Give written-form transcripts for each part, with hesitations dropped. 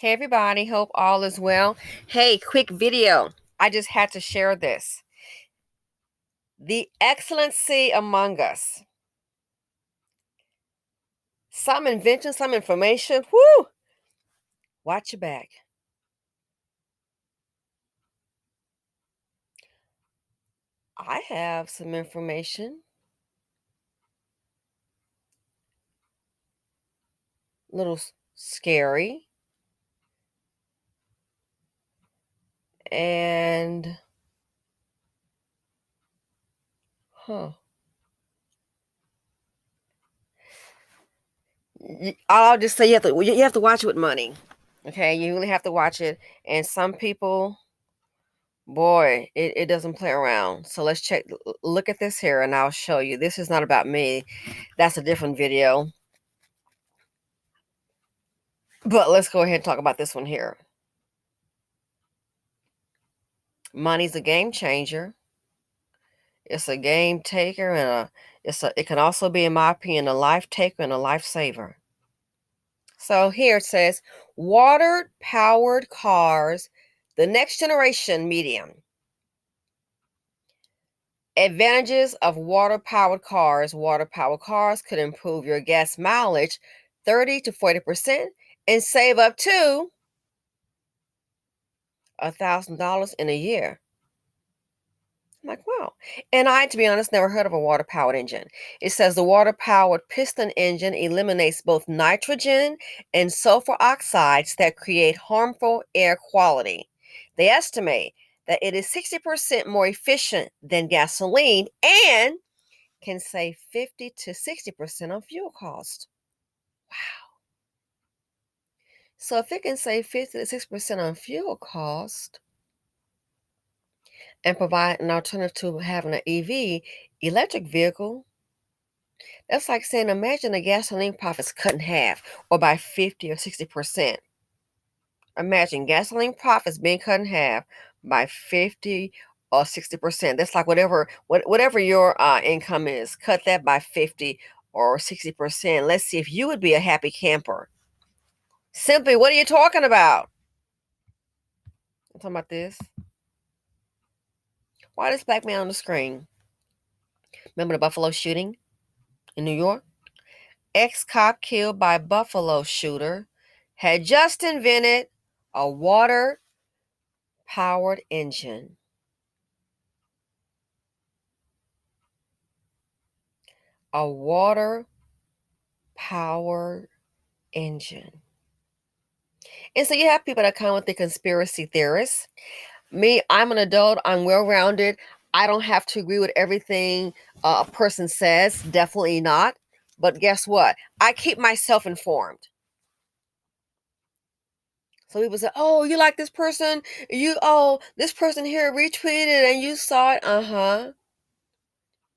Hey everybody, hope all is well. Hey, quick video. I just had to share this. The excellency among us. Some invention, some information. Whoo! Watch your back. I have some information. A little scary. And I'll just say you have to watch it with money. Okay, you really have to watch it. And some people, boy, it doesn't play around. So let's check. Look at this here, and I'll show you. This is not about me. That's a different video. But let's go ahead and talk about this one here. Money's a game changer. It's a game taker and it can also be, in my opinion, a life taker and a lifesaver. So here it says water powered cars, the next generation medium. Advantages of water powered cars. Water powered cars could improve your gas mileage 30 to 40% and save up to $1,000 in a year. I'm like, wow. And I, to be honest, never heard of a water powered engine. It says the water powered piston engine eliminates both nitrogen and sulfur oxides that create harmful air quality. They estimate that it is 60% more efficient than gasoline and can save 50 to 60% on fuel cost. Wow. So if it can save 50 to 60% on fuel cost, and provide an alternative to having an EV, electric vehicle, that's like saying, imagine the gasoline profits cut in half or by 50 or 60%. Imagine gasoline profits being cut in half by 50 or 60%. That's like whatever your income is, cut that by 50 or 60%. Let's see if you would be a happy camper. Simply, what are you talking about? I'm talking about this. Why this black man on the screen? Remember the Buffalo shooting in New York? Ex-cop killed by Buffalo shooter had just invented a water-powered engine. A water-powered engine. And so you have people that come with the conspiracy theorists. Me, I'm an adult. I'm well-rounded. I don't have to agree with everything a person says. Definitely not. But guess what? I keep myself informed. So people say, "Oh, you like this person? This person here retweeted and you saw it."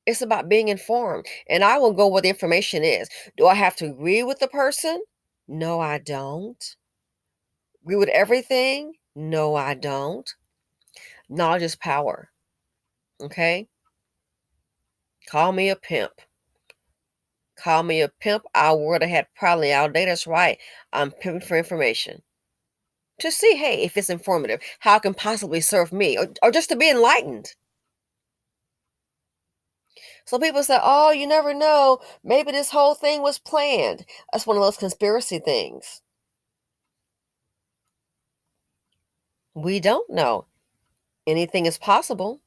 It's about being informed. And I will go where the information is. Do I have to agree with the person? No, I don't. Agree with everything? No, I don't. Knowledge is power. Okay? Call me a pimp. Call me a pimp. Our word I had probably all day. That's right. I'm pimping for information. To see, hey, if it's informative, how it can possibly serve me, or just to be enlightened. So people say, oh, you never know. Maybe this whole thing was planned. That's one of those conspiracy things. We don't know. Anything is possible.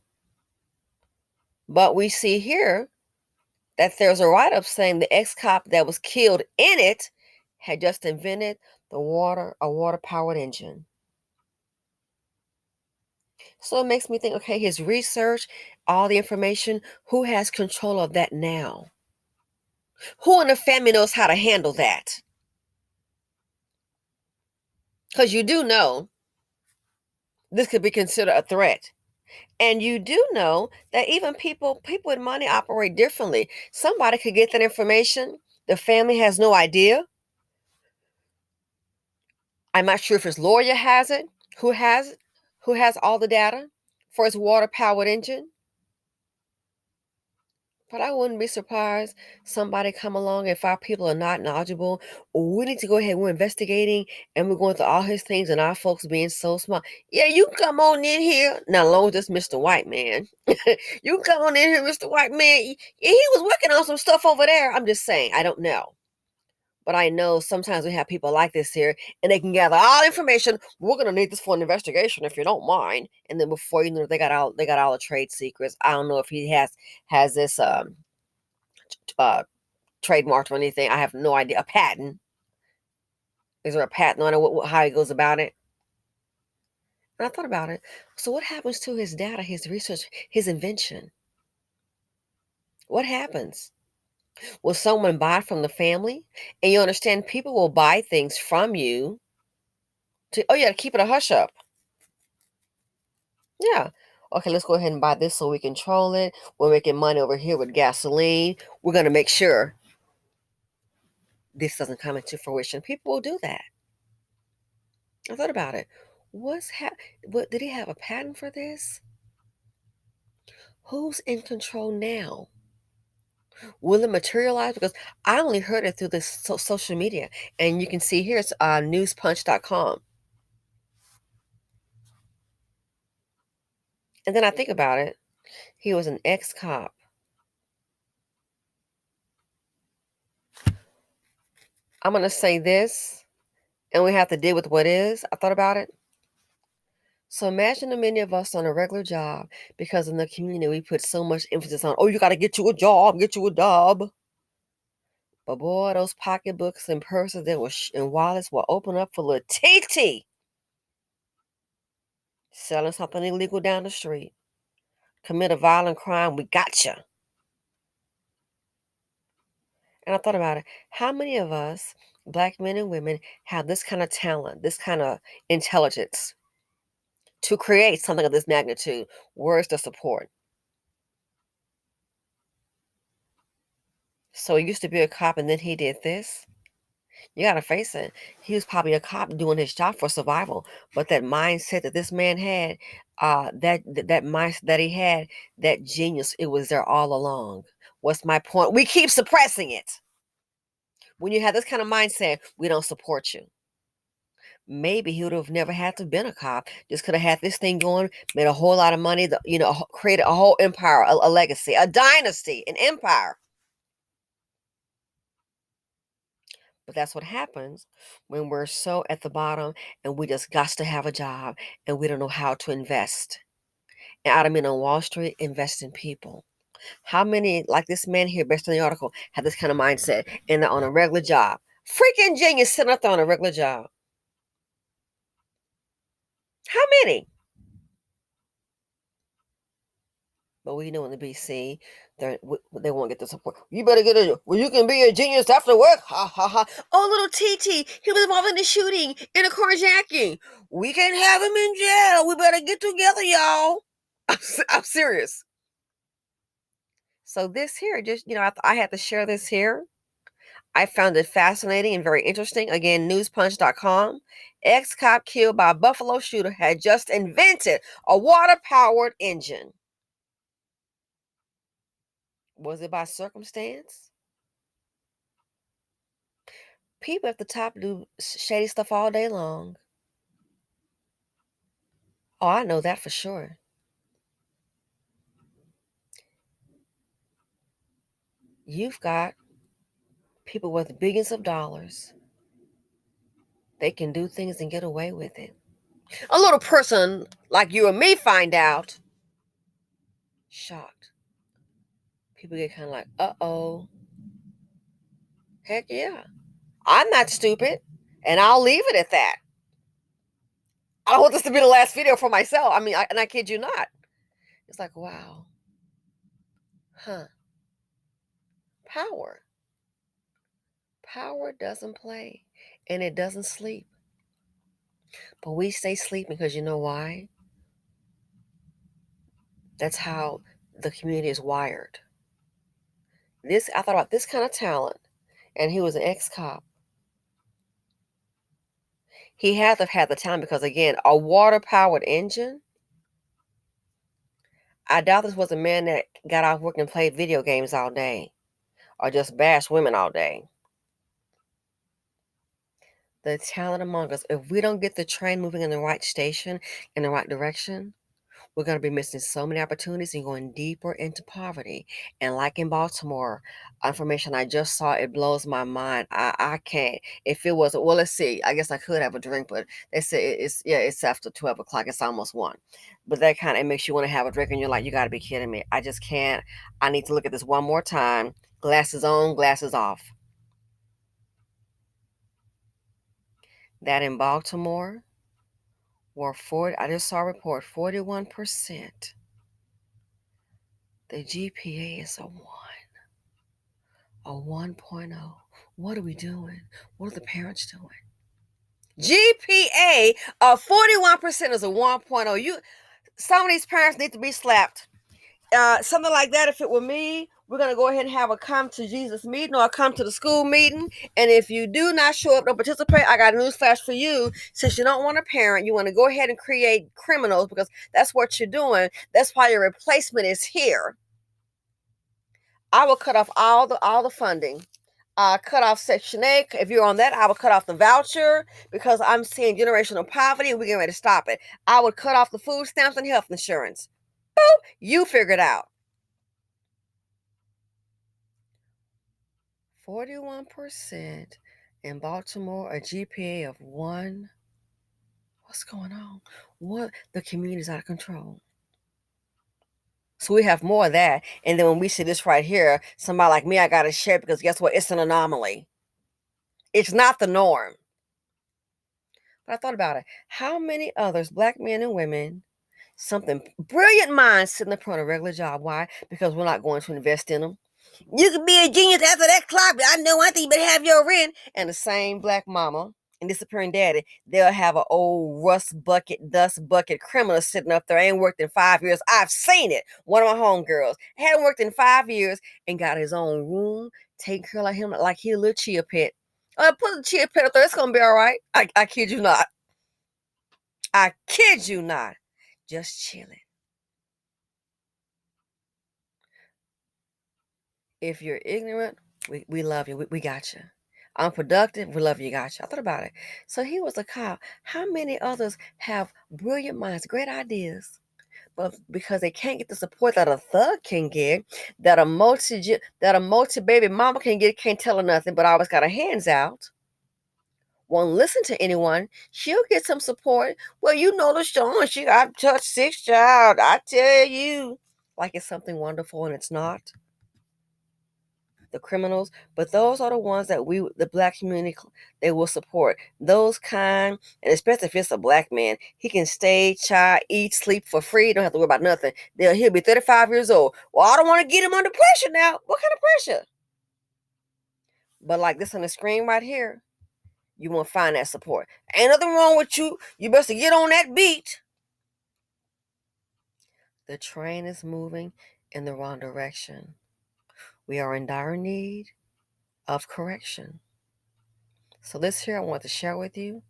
But we see here that there's a write-up saying the ex-cop that was killed in it had just invented a water-powered engine. So it makes me think, okay, his research, all the information, who has control of that now? Who in the family knows how to handle that? Because you do know this could be considered a threat. And you do know that even people with money operate differently. Somebody could get that information. The family has no idea. I'm not sure if his lawyer has it. Who has it? Who has all the data for his water-powered engine? But I wouldn't be surprised somebody come along if our people are not knowledgeable. We need to go ahead. We're investigating and we're going through all his things and our folks being so smart. Yeah, you can come on in here. Now, as long as it's Mr. White Man. You can come on in here, Mr. White Man. Yeah, he was working on some stuff over there. I'm just saying, I don't know. But I know sometimes we have people like this here and they can gather all the information. We're gonna need this for an investigation if you don't mind. And then before you know they got all the trade secrets. I don't know if he has this uh trademarked or anything. I have no idea. A patent. Is there a patent on it? How he goes about it? And I thought about it. So what happens to his data, his research, his invention? What happens? Will someone buy from the family? And you understand people will buy things from you to, oh yeah, keep it a hush up. Yeah. Okay, let's go ahead and buy this so we control it. We're making money over here with gasoline. We're going to make sure this doesn't come into fruition. People will do that. I thought about it. What did he have a patent for this? Who's in control now? Will it materialize? Because I only heard it through this social media, and you can see here it's newspunch.com. And then I think about it. He was an ex-cop. I'm gonna say this, and we have to deal with what is. I thought about it. So imagine the many of us on a regular job because in the community we put so much emphasis on, oh, you got to get you a job, get you a job. But boy, those pocketbooks and purses and wallets will open up for little TT selling something illegal down the street. Commit a violent crime, we gotcha. And I thought about it. How many of us, black men and women, have this kind of talent, this kind of intelligence to create something of this magnitude? Where's the support? So he used to be a cop and then he did this. You gotta face it. He was probably a cop doing his job for survival. But that mindset that this man had, that mindset that he had, that genius, it was there all along. What's my point? We keep suppressing it. When you have this kind of mindset, we don't support you. Maybe he would have never had to been a cop. Just could have had this thing going, made a whole lot of money, created a whole empire, a legacy, a dynasty, an empire. But that's what happens when we're so at the bottom and we just got to have a job and we don't know how to invest. And I mean on Wall Street, invest in people. How many, like this man here, based on the article, have this kind of mindset and they're on a regular job? Freaking genius sitting up there on a regular job. How many? But we know in the BC, they won't get the support. You better get a, well, you can be a genius after work. Ha ha ha. Oh, little TT, he was involved in the shooting, in a carjacking. We can't have him in jail. We better get together, y'all. I'm serious. So this here, just, I had to share this here. I found it fascinating and very interesting. Again, newspunch.com. Ex-cop killed by Buffalo shooter had just invented a water-powered engine. Was it by circumstance? People at the top do shady stuff all day long. Oh, I know that for sure. You've got people with billions of dollars. They can do things and get away with it. A little person like you and me find out, shocked. People get kind of like, uh-oh. Heck yeah. I'm not stupid. And I'll leave it at that. I don't want this to be the last video for myself. I mean, and I kid you not. It's like, wow. Huh. Power. Power doesn't play. And it doesn't sleep. But we stay sleeping because you know why? That's how the community is wired. I thought about this kind of talent, and he was an ex-cop. He had to have had the talent because again, a water-powered engine. I doubt this was a man that got off work and played video games all day or just bashed women all day. The talent among us, if we don't get the train moving in the right station, in the right direction, we're going to be missing so many opportunities and going deeper into poverty. And like in Baltimore, information I just saw, it blows my mind. I can't. If it was, well, let's see. I guess I could have a drink, but they say it's after 12 o'clock. It's almost 1. But that kind of it makes you want to have a drink and you're like, you got to be kidding me. I just can't. I need to look at this one more time. Glasses on, glasses off. That in Baltimore were 40, I just saw a report, 41%. The GPA is a 1.0. What are we doing? What are the parents doing? GPA of 41% is a 1.0. Some of these parents need to be slapped. Something like that, if it were me, we're going to go ahead and have a come to Jesus meeting or a come to the school meeting. And if you do not show up to participate, I got a news flash for you. Since you don't want a parent, you want to go ahead and create criminals because that's what you're doing. That's why your replacement is here. I will cut off all the funding. Cut off Section 8. If you're on that, I would cut off the voucher because I'm seeing generational poverty and we're getting ready to stop it. I would cut off the food stamps and health insurance. Boop, you figure it out. 41% in Baltimore, a GPA of 1. What's going on? What? The community's out of control. So we have more of that. And then when we see this right here, somebody like me, I got to share because guess what? It's an anomaly. It's not the norm. But I thought about it. How many others, black men and women, something brilliant minds sitting up on a regular job? Why? Because we're not going to invest in them. You can be a genius after that clock, but I know one thing, you better have your rent. And the same black mama and disappearing daddy, they'll have an old dust bucket criminal sitting up there. Ain't worked in 5 years. I've seen it. One of my homegirls hadn't worked in 5 years and got his own room, taking care of him like he a little chia pet. Put the chia pet up there. It's gonna be all right. I kid you not. I kid you not. Just chilling. If you're ignorant, we love you. We got you. Unproductive, we love you, got you. I thought about it. So he was a cop. How many others have brilliant minds, great ideas, but because they can't get the support that a thug can get, that a multi baby mama can get, can't tell her nothing, but always got her hands out, won't listen to anyone, she'll get some support. Well, you know the Sean, she got touched 6 child. I tell you, like it's something wonderful and it's not. The criminals, but those are the ones that the black community, they will support. Those kind, and especially if it's a black man, he can stay, child, eat, sleep for free. Don't have to worry about nothing. He'll be 35 years old. Well, I don't want to get him under pressure now. What kind of pressure? But like this on the screen right here, you won't find that support. Ain't nothing wrong with you. You best to get on that beat. The train is moving in the wrong direction. We are in dire need of correction. So this here I want to share with you.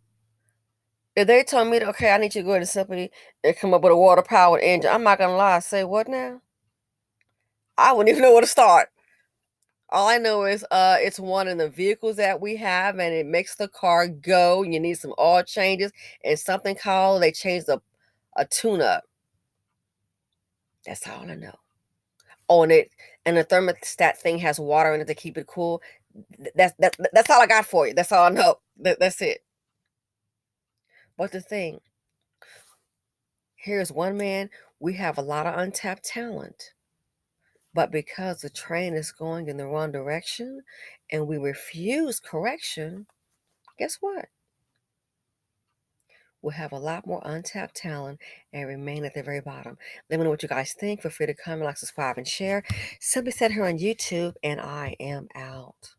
If they told me, okay, I need you to go ahead and simply and come up with a water powered engine, I'm not gonna lie. Say what now? I wouldn't even know where to start. All I know is it's one of the vehicles that we have and it makes the car go. You need some oil changes and something called they changed a tune-up. That's all I know. Oh, and the thermostat thing has water in it to keep it cool. That's all I got for you. That's all I know. That's it. But the thing, here's one man, we have a lot of untapped talent. But because the train is going in the wrong direction and we refuse correction, guess what? We'll have a lot more untapped talent and remain at the very bottom. Let me know what you guys think. Feel free to comment, like, subscribe, and share. Simply said here on YouTube, and I am out.